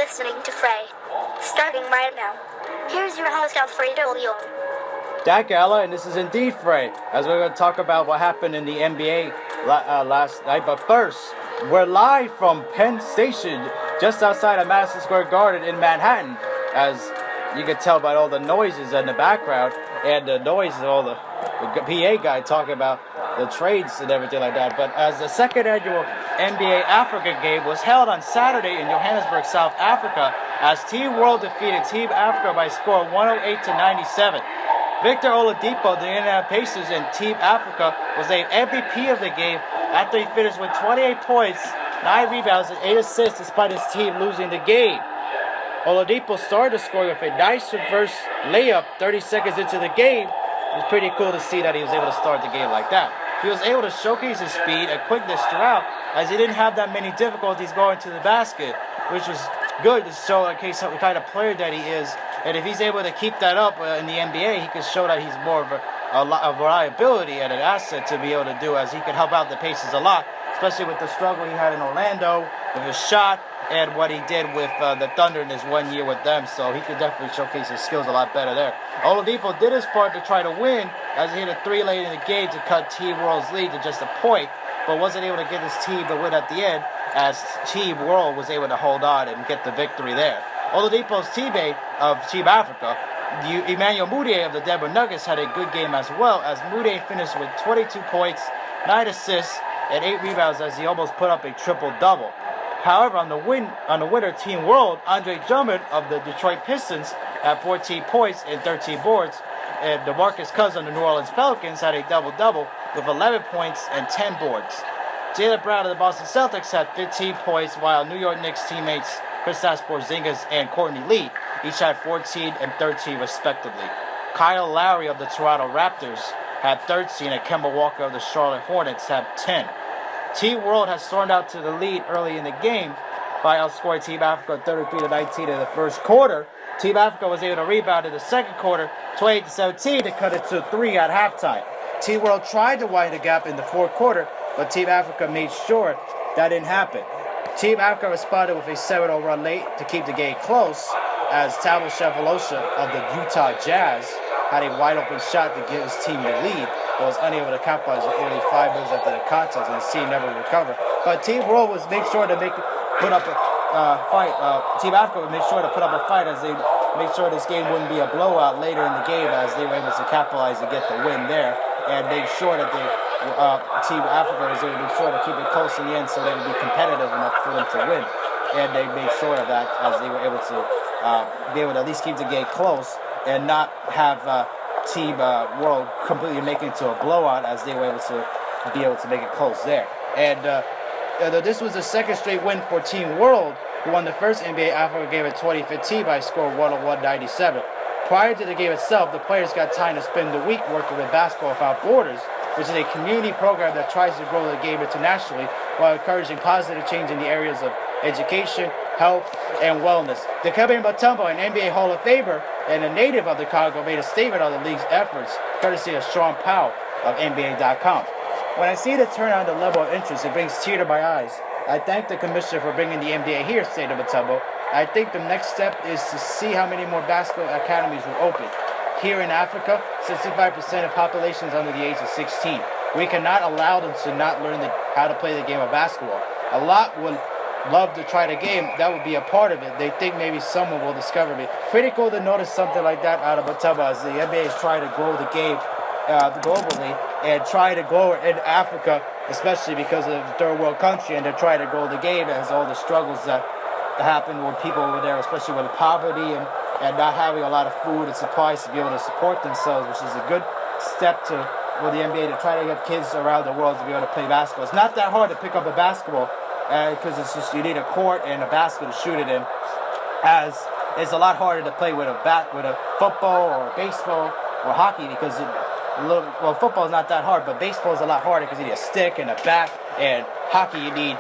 listening to Frey. Starting right now. Here's your host, Alfredo Leon. Dak Gala, and this is indeed Frey, as we're going to talk about what happened in the NBA last night. But first, we're live from Penn Station, just outside of Madison Square Garden in Manhattan, as you can tell by all the noises in the background, and the noise of all the PA guy talking about the trades and everything like that. But as the second annual NBA Africa game was held on Saturday in Johannesburg, South Africa, as Team World defeated Team Africa by a score of 108-97. Victor Oladipo, the Indiana Pacers, and Team Africa was named MVP of the game after he finished with 28 points, 9 rebounds, and 8 assists despite his team losing the game. Oladipo started the scoring with a nice reverse layup 30 seconds into the game. It was pretty cool to see that he was able to start the game like that. He was able to showcase his speed and quickness throughout, as he didn't have that many difficulties going to the basket, which was good to show in case what kind of player that he is. And if he's able to keep that up in the NBA, he can show that he's more of a reliability and an asset to be able to do, as he can help out the Pacers a lot, especially with the struggle he had in Orlando with his shot and what he did with the Thunder in his 1 year with them. So he could definitely showcase his skills a lot better there. Oladipo did his part to try to win, as he hit a 3 late in the game to cut Team World's lead to just a point, but wasn't able to get his team to win at the end, as Team World was able to hold on and get the victory there. Oladipo's teammate of Team Africa, Emmanuel Mudiay of the Denver Nuggets, had a good game as well, as Mudiay finished with 22 points, 9 assists, and 8 rebounds, as he almost put up a triple-double. However, on the winner Team World, Andre Drummond of the Detroit Pistons had 14 points and 13 boards, and DeMarcus Cousins of the New Orleans Pelicans had a double-double with 11 points and 10 boards. Jaylen Brown of the Boston Celtics had 15 points, while New York Knicks teammates Kristaps Porzingis and Courtney Lee each had 14 and 13 respectively. Kyle Lowry of the Toronto Raptors had 13, and Kemba Walker of the Charlotte Hornets had 10. Team World has stormed out to the lead early in the game by outscoring Team Africa 33-19 in the first quarter. Team Africa was able to rebound in the second quarter, 28-17, to cut it to 3 at halftime. Team World tried to widen the gap in the fourth quarter, but Team Africa made sure that didn't happen. Team Africa responded with a 7-0 run late to keep the game close, as Thabo Sefolosha of the Utah Jazz had a wide-open shot to give his team the lead, but was unable to capitalize with only 5 minutes after the contest, and his team never recovered. But Team World was make sure to put up a fight. Team Africa would make sure to put up a fight, as they make sure this game wouldn't be a blowout later in the game, as they were able to capitalize and get the win there, and make sure that Team Africa was able to make sure to keep it close in the end, so they would be competitive enough for them to win. And they made sure of that, as they were able to at least keep the game close and not have Team World completely make it into a blowout, as they were able to make it close there. And this was the second straight win for Team World, who won the first NBA Africa game in 2015 by a score of 101-97. Prior to the game itself, the players got time to spend the week working with Basketball Without Borders, which is a community program that tries to grow the game internationally while encouraging positive change in the areas of education, health, and wellness. Dikembe Mutombo, an NBA Hall of Famer and a native of the Congo, made a statement on the league's efforts, courtesy of Sean Powell of NBA.com. When I see the turnout and the level of interest, it brings tears to my eyes. I thank the commissioner for bringing the NBA here, stated Mutombo. I think the next step is to see how many more basketball academies will open. Here in Africa, 65% of population is under the age of 16. We cannot allow them to not learn how to play the game of basketball. A lot would love to try the game. That would be a part of it. They think maybe someone will discover me. Pretty cool to notice something like that out of Mutombo, as the NBA is trying to grow the game globally and try to grow it in Africa, especially because of the third world country, and they're trying to grow the game as all the struggles that happen with people over there, especially with poverty and not having a lot of food and supplies to be able to support themselves, which is a good step for the NBA to try to get kids around the world to be able to play basketball. It's not that hard to pick up a basketball, because it's just you need a court and a basket to shoot it in, as it's a lot harder to play with a football or a baseball or hockey, because football is not that hard, but baseball is a lot harder because you need a stick and a bat, and hockey you need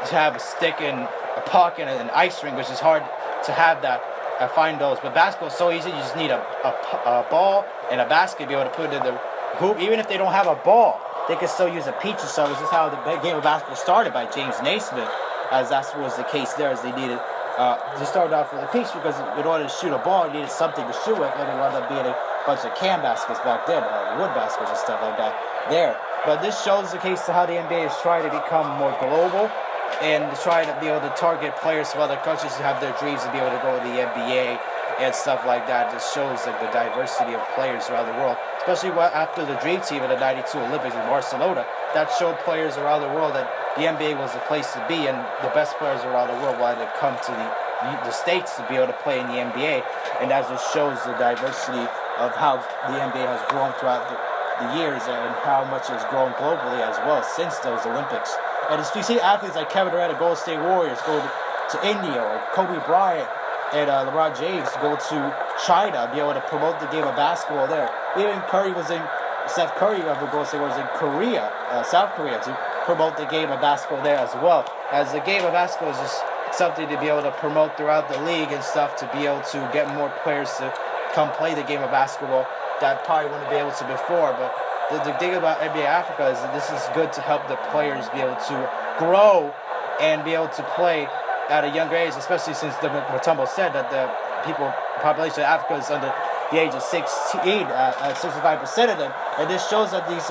to have a stick and a puck and an ice rink, which is hard to have that. I find those, but basketball is so easy. You just need a ball and a basket to be able to put it in the hoop. Even if they don't have a ball, they can still use a peach or so. This is how the game of basketball started, by James Naismith, as that was the case there, as they needed They started off with a piece because in order to shoot a ball, you needed something to shoot with, and it wound up being a bunch of can baskets back then, wood baskets and stuff like that there. But this shows the case to how the NBA is trying to become more global and trying to be able to target players from other countries who have their dreams to be able to go to the NBA and stuff like that. Just shows like the diversity of players around the world, especially after the Dream Team in the '92 Olympics in Barcelona. That showed players around the world that the NBA was the place to be, and the best players around the world wanted to come to the States to be able to play in the NBA. And that just shows the diversity of how the NBA has grown throughout the years and how much it's grown globally as well since those Olympics. And as you see athletes like Kevin Durant of Golden State Warriors go to India, or Kobe Bryant and LeBron James go to China, be able to promote the game of basketball there. Even Steph Curry of the Golden State Warriors in Korea, South Korea, to promote the game of basketball there as well. As the game of basketball is just something to be able to promote throughout the league and stuff, to be able to get more players to come play the game of basketball that probably wouldn't be able to before. But the thing about NBA Africa is that this is good to help the players be able to grow and be able to play at a younger age, especially since Mutombo said that the population of Africa is under the age of 16, 65% of them. And this shows that these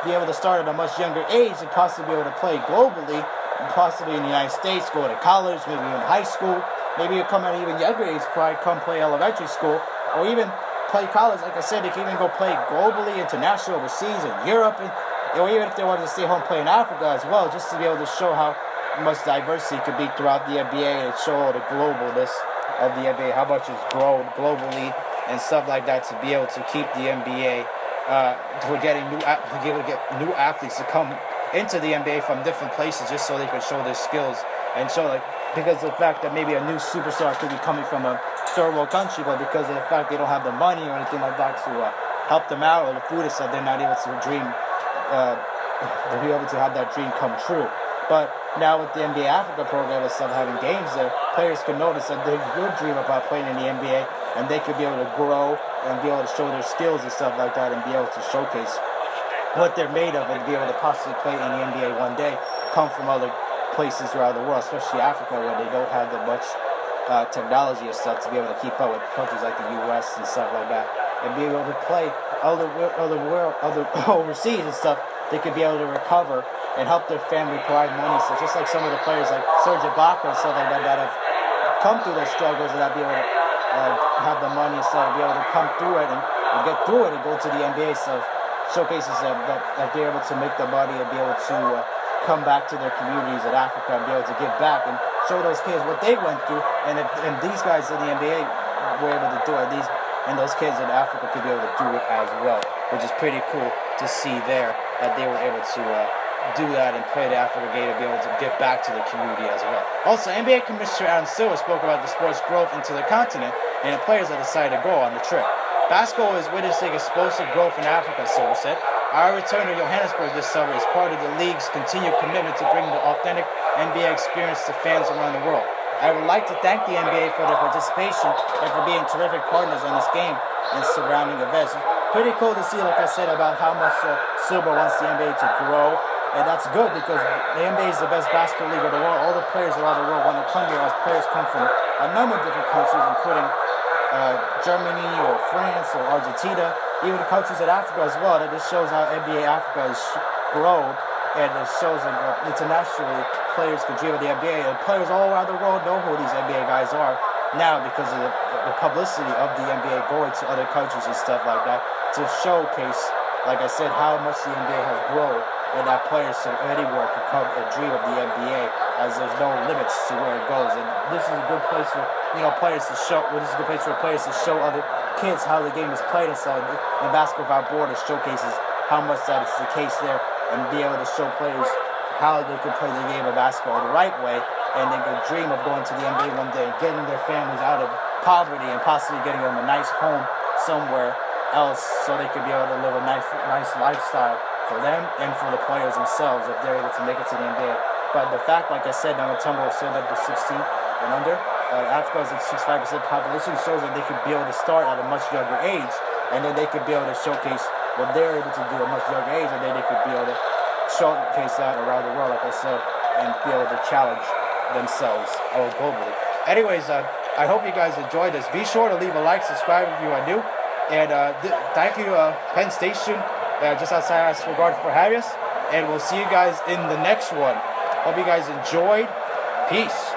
be able to start at a much younger age and possibly be able to play globally, and possibly in the United States, go to college, maybe even high school, maybe come at an even younger age, probably come play elementary school, or even play college. Like I said, they can even go play globally, international, overseas, in Europe, or even if they wanted to stay home play in Africa as well, just to be able to show how much diversity could be throughout the NBA and show the globalness of the NBA, how much it's grown globally and stuff like that, to be able to keep the NBA for getting to get new athletes to come into the NBA from different places, just so they can show their skills and show, like, because of the fact that maybe a new superstar could be coming from a third world country, but because of the fact they don't have the money or anything like that to help them out, or the food and stuff, they're not able to dream, to be able to have that dream come true. But now with the NBA Africa program and stuff, having games there, players can notice that they will dream about playing in the NBA, and they could be able to grow and be able to show their skills and stuff like that, and be able to showcase what they're made of, and be able to possibly play in the NBA one day, come from other places around the world, especially Africa, where they don't have that much technology and stuff to be able to keep up with countries like the U.S. and stuff like that, and be able to play other overseas and stuff. They could be able to recover and help their family provide money. So just like some of the players like Serge Ibaka and stuff like that have come through those struggles and not be able to have the money and stuff, be able to come through it and get through it and go to the NBA stuff, showcases that they're able to make the money and be able to come back to their communities in Africa and be able to give back and show those kids what they went through. And these guys in the NBA were able to do it, and those kids in Africa could be able to do it as well, which is pretty cool to see there, that they were able to do that and play the Africa game and be able to give back to the community as well. Also, NBA Commissioner Adam Silver spoke about the sport's growth into the continent and the players that decided to go on the trip. Basketball is witnessing explosive growth in Africa, Silver said. Our return to Johannesburg this summer is part of the league's continued commitment to bring the authentic NBA experience to fans around the world. I would like to thank the NBA for their participation and for being terrific partners on this game and surrounding events. Pretty cool to see, like I said, about how much Silver wants the NBA to grow. And that's good, because the NBA is the best basketball league of the world. All the players around the world want to come here, as players come from a number of different countries, including Germany or France or Argentina, even the countries in Africa as well. That just shows how NBA Africa has grown, and it shows that internationally players can dream of the NBA. And players all around the world know who these NBA guys are now because of the publicity of the NBA going to other countries and stuff like that, to showcase, like I said, how much the NBA has grown, and that players from anywhere can come and dream of the NBA, as there's no limits to where it goes. And this is a good place for players to show. Well, this is a good place for players to show other kids how the game is played and stuff. And Basketball Without Borders showcases how much that is the case there, and be able to show players how they can play the game of basketball the right way, and they can dream of going to the NBA one day, getting their families out of poverty, and possibly getting them a nice home somewhere else, so they could be able to live a nice lifestyle for them and for the players themselves if they're able to make it to the NBA. But the fact, like I said, Namatumbo said that the 16 and under, Africa is a 65% population, shows that they could be able to start at a much younger age, and then they could be able to showcase what they're able to do at a much younger age, and then they could be able to showcase that around the world, like I said, and be able to challenge themselves all globally. anyways, I hope you guys enjoyed this. Be sure to leave a like, subscribe if you are new. And thank you, Penn Station, just outside Madison Square Garden, for having us. And we'll see you guys in the next one. Hope you guys enjoyed. Peace.